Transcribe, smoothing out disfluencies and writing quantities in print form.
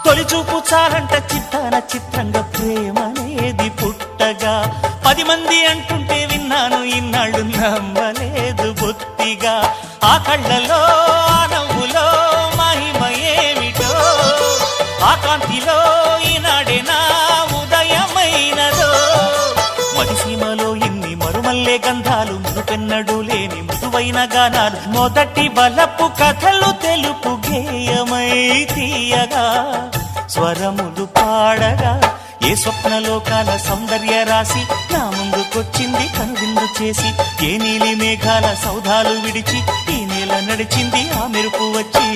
తొలిచూపు చాలంట చిత్తాన చిత్రంగా ప్రేమనేది పుట్టగా 10 మంది అంటుంటే విన్నాను ఇన్నాళ్ళు నమ్మలేదు బొత్తిగా ఆ కళ్ళలో ఆ నవ్వులో మహిమ ఏమిటో ఆ కాంతిలో ఈనాడే నా ఉదయమైనదో మదిసీమలో ఇన్ని మరుమల్లే గంధాలు మునుపెన్నడు లేని మృదువైన గానాలు మొదటి బలపు కథలు తెలుపు గేయమై తీయగా స్వరములు పాడగా ఏ స్వప్నలోకాల సౌందర్య రాశి నా ముందుకొచ్చింది కనువిందు చేసి ఏ నీలి మేఘాల సౌధాలు విడిచి ఈ నేల నడిచింది ఆ మెరుపు వచ్చి